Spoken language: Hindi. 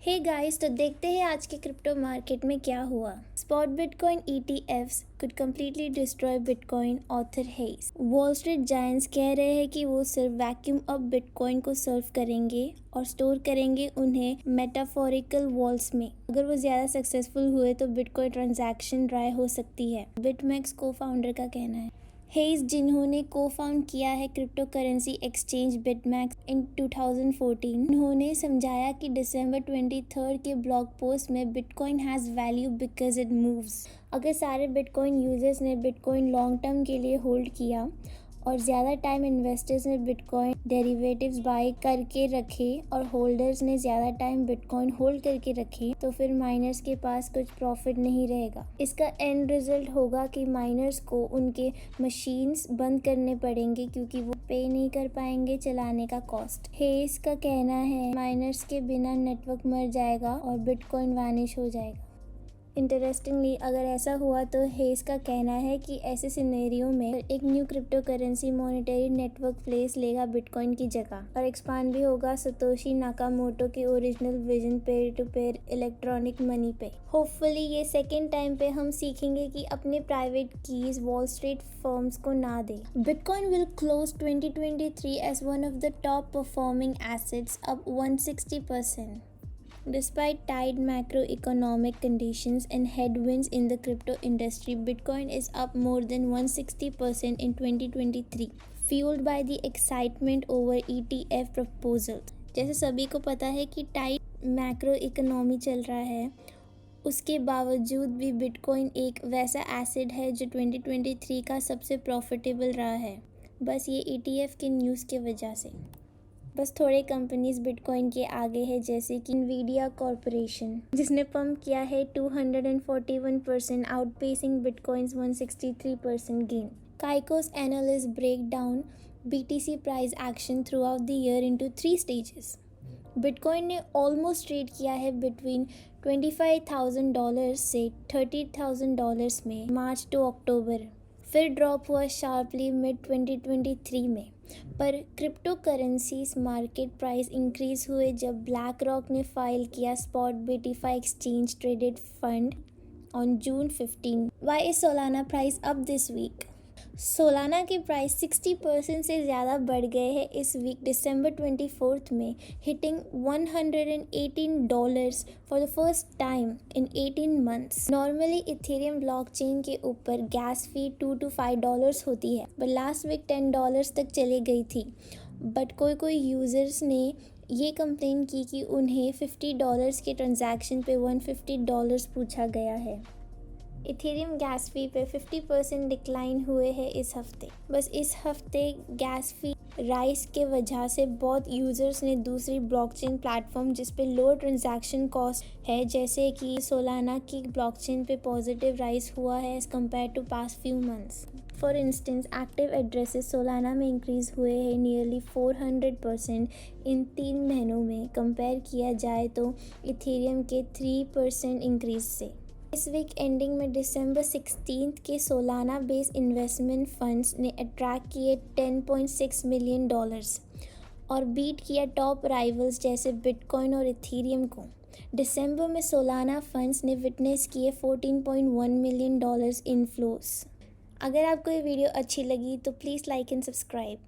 हे गाइस, तो देखते हैं आज के क्रिप्टो मार्केट में क्या हुआ। Spot bitcoin ETFs could completely destroy bitcoin, author hedge. Wall street giants कह रहे हैं कि वो सिर्फ वैक्यूम अप बिटकॉइन को सर्व करेंगे और स्टोर करेंगे उन्हें मेटाफोरिकल वॉल्स में। अगर वो ज़्यादा सक्सेसफुल हुए तो बिटकॉइन ट्रांजैक्शन ड्राई हो सकती है, बिटमैक्स को फाउंडर का कहना है। हेज, जिन्होंने को फाउंड किया है क्रिप्टो करेंसी एक्सचेंज बिटमैक्स इन 2014, उन्होंने समझाया कि दिसंबर 23 के ब्लॉग पोस्ट में bitcoin has value because it moves. अगर सारे बिटकॉइन यूजर्स ने बिटकॉइन लॉन्ग टर्म के लिए होल्ड किया और ज़्यादा टाइम इन्वेस्टर्स ने बिटकॉइन डेरिवेटिव्स बाय करके रखे और होल्डर्स ने ज़्यादा टाइम बिटकॉइन होल्ड करके रखे, तो फिर माइनर्स के पास कुछ प्रॉफिट नहीं रहेगा। इसका एंड रिजल्ट होगा कि माइनर्स को उनके मशीन्स बंद करने पड़ेंगे क्योंकि वो पे नहीं कर पाएंगे चलाने का कॉस्ट। हेस का कहना है माइनर्स के बिना नेटवर्क मर जाएगा और बिटकॉइन वैनिश हो जाएगा। इंटरेस्टिंगली, अगर ऐसा हुआ तो हेस का कहना है कि ऐसे सिनेरियो में एक new cryptocurrency monetary network place लेगा बिटकॉइन की जगह और एक्सपांड भी होगा सतोशी नाकामोटो के original vision peer to peer electronic money पे। होपफुली ये सेकेंड टाइम पे हम सीखेंगे कि अपने private keys Wall Street firms को ना दे। Bitcoin will close 2023 as one of the top performing assets, up 160%. Despite tight macroeconomic conditions and headwinds in the crypto industry, Bitcoin is up more than 160% in 2023, fueled by the excitement over ETF proposals. जैसे सभी को पता है कि टाइट मैक्रो इकोनॉमी चल रहा है, उसके बावजूद भी बिटकॉइन एक वैसा एसेट है जो 2023 का सबसे प्रॉफिटेबल रहा है, बस ये ETF के न्यूज़ के वजह से। बस थोड़े कंपनीज बिटकॉइन के आगे है, जैसे कि NVIDIA कॉरपोरेशन, जिसने पंप किया है 241%, outpacing bitcoin's 163% gain. Kaiko's analyst break down BTC price action throughout the year into 3 stages. Bitcoin ने ऑलमोस्ट ट्रेड किया है बिटवीन $25,000 से $30,000 में मार्च टू अक्टूबर, फिर ड्रॉप हुआ शार्पली मिड 2023 में। पर cryptocurrencies market price increase हुए जब ब्लैक रॉक ने फाइल किया spot BTC exchange traded fund on June 15। Why is Solana price up this week? Solana के प्राइस 60% से ज़्यादा बढ़ गए हैं इस वीक दिसंबर 24 में, hitting $118 for the first time in 18 months. Normally Ethereum blockchain के ऊपर गैस फी $2 to $5 होती है, बट लास्ट वीक $10 तक चले गई थी। बट कोई यूज़र्स ने ये कंप्लेन की कि उन्हें $50 के ट्रांजैक्शन पे $150 पूछा गया है। इथेरियम गैस फी पे 50% डिक्लाइन हुए हैं इस हफ्ते। बस इस हफ्ते गैस फी राइस के वजह से बहुत यूज़र्स ने दूसरी ब्लॉकचेन प्लेटफॉर्म जिस पे लोअर ट्रांजैक्शन कॉस्ट है, जैसे कि सोलाना की ब्लॉकचेन पे पॉजिटिव राइस हुआ है as compared to past few months. For instance, active addresses Solana में इंक्रीज़ हुए हैं नियरली 400% इन 3 महीनों में, कंपेयर किया जाए तो इथेरियम के 3% इंक्रीज से। इस वीक एंडिंग में दिसंबर 16 के सोलाना बेस्ड इन्वेस्टमेंट फंड्स ने अट्रैक्ट किए $10.6 मिलियन और बीट किया टॉप राइवल्स जैसे बिटकॉइन और इथेरियम को। दिसंबर में सोलाना फंड्स ने विटनेस किए $14.1 मिलियन इनफ्लोस। अगर आपको ये वीडियो अच्छी लगी तो प्लीज़ लाइक एंड सब्सक्राइब।